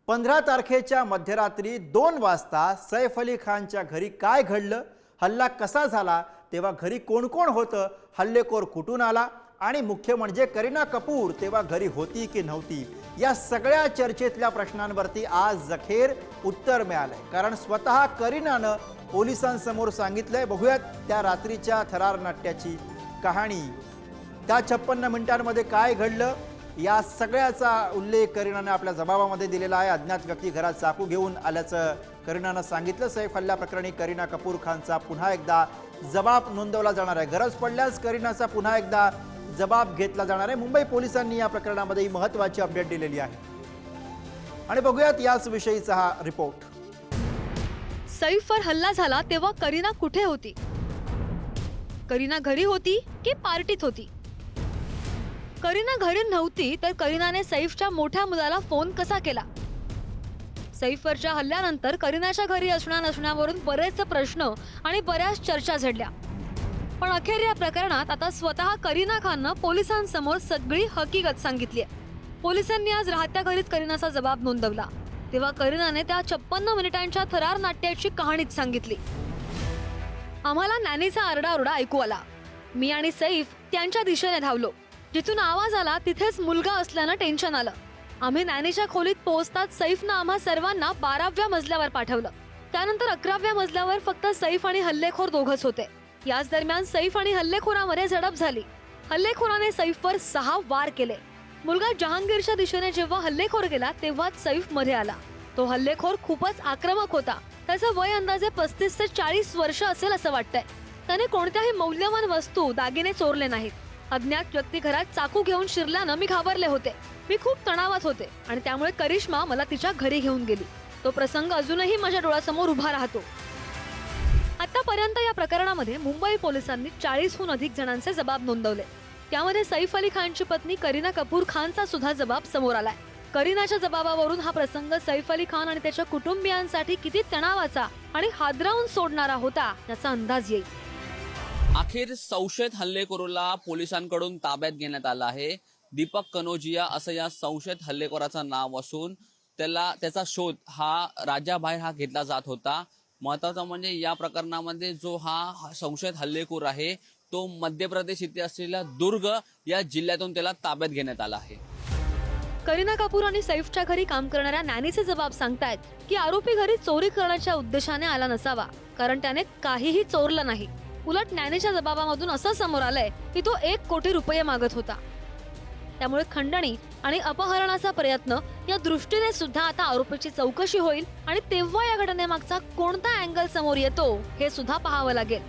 15 तारखेच्या मध्यरात्री 2 वाजता सैफ अली खानच्या घरी काय घडलं, हल्ला कसा झाला, तेव्हा घरी कोण कोण होतं, हल्लेखोर कुठून आला आणि मुख्य म्हणजे करीना कपूर तेव्हा घरी होती की नव्हती, या सगळ्या चर्चेतल्या प्रश्नांवरती आज अखेर उत्तर मिळालंय। कारण स्वतः करीनानं पोलिसांसमोर सांगितलंय। बघूयात त्या रात्रीच्या थरार नाट्याची कहाणी, त्या 56 मिनिटांमध्ये काय घडलं, या सगळ्याचा उल्लेख करीनाने आपल्या जबाबामध्ये दिलेला आहे। अज्ञात व्यक्ती घरात चाकू घेऊन आल्याचं करीनानं सांगितलं। सैफ हल्ला प्रकरणी करीना कपूर खानचा पुन्हा एकदा जबाब नोंदवला जाणार आहे। गरज पडल्यास करीनाचा पुन्हा एकदा जबाब घेतला जाणार आहे। मुंबई पोलिसांनी या प्रकरणामध्ये महत्त्वाची अपडेट दिलेली आहे आणि बघूयात याच विषयीचा हा रिपोर्ट। सैफवर हल्ला झाला तेव्हा करीना कुठे होती? करीना घरी होती की पार्टीत होती? करीना घरी नव्हती तर करीनाने सैफच्या मोठ्या मुलाला फोन कसा केला? सैफवरच्या हल्ल्यानंतर करीनाच्या घरी असण्या नसण्यावरून बरेच प्रश्न आणि बऱ्याच चर्चा झडल्या। पण अखेर या प्रकरणात आता स्वतः करीना खाननं पोलिसांसमोर सगळी हकीकत सांगितली आहे। पोलिसांनी आज राहत्या घरीच करीनाचा जबाब नोंदवला तेव्हा करीनाने त्या 56 मिनिटांच्या थरार नाट्याची कहाणीच सांगितली। आम्हाला नॅनीचा आरडाओरडा ऐकू आला। मी आणि सैफ त्यांच्या दिशेने धावलो। जिथून आवाज आला तिथेच मुलगा असल्यानं टेन्शन आलं। आम्ही नॅनीच्या खोलीत पोहोचताच सैफनं आम्हा सर्वांना 12व्या मजल्यावर पाठवलं। त्यानंतर 11व्या मजल्यावर फक्त सैफ आणि हल्लेखोर दोघंच होते। याच दरम्यान सैफ आणि हल्लेखोरामध्ये झडप झाली। हल्लेखोराने सैफवर 6 वार केले। मुलगा जहांगीरच्या दिशेने जेव्हा हल्लेखोर गेला तेव्हाच सैफ मध्ये आला। तो हल्लेखोर खूपच आक्रमक होता। त्याचं वय अंदाजे 35 ते 40 वर्ष असेल असं वाटतंय। त्याने कोणत्याही मौल्यवान वस्तू दागिने चोरले नाहीत। अज्ञात व्यक्ती घरात चाकू घेऊन शिरल्यानं मी घाबरले होते। मी खूप तणावात होते आणि त्यामुळे करिश्मा मला तिच्या घरी घेऊन गेली। तो प्रसंग अजूनही माझ्या डोळ्यासमोर उभा राहतो। आतापर्यंत या प्रकरणामध्ये मुंबई पोलिसांनी 40हून अधिक जणांचे जबाब नोंदवले। त्यामध्ये सैफ अली खानची पत्नी करीना कपूर खानचा सुद्धा जबाब समोर आलाय। करीनाच्या जबाबावरून हा प्रसंग सैफ अली खान आणि त्याच्या कुटुंबियांसाठी किती तणावाचा आणि हादरावून सोडणारा होता याचा अंदाज येईल। अखेर संशयित हल्लेखोराला पोलिसांकडून ताब्यात घेण्यात आलं आहे। दीपक कनोजिया असं या संशयित हल्लेखोराचं नाव असून त्याचा शोध हा राज्याबाहेर घेतला जात होता। महत्त्वाचं म्हणजे या प्रकरणामध्ये जो हा संशयित हल्लेखोर आहे तो मध्य प्रदेश येथे असलेल्या दुर्ग या जिल्ह्यातून त्याला ताब्यात घेण्यात आला आहे। करीना कपूर आणि सैफच्या घरी काम करणाऱ्या नॅनीचे जबाब सांगतायत की आरोपी घरी चोरी करण्याच्या उद्देशाने आला नसावा, कारण त्याने काहीही चोरलं नाही। उलट नॅनीच्या जबाबामधून असं समोर आलंय की तो 1 कोटी रुपये मागत होता। त्यामुळे खंडणी आणि अपहरणाचा प्रयत्न या दृष्टीने सुद्धा आता आरोपीची चौकशी होईल आणि तेव्हा या घटनेमागचा कोणता अँगल समोर येतो हे सुद्धा पाहावं लागेल।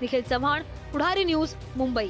निखिल चव्हाण, पुढारी न्यूज, मुंबई।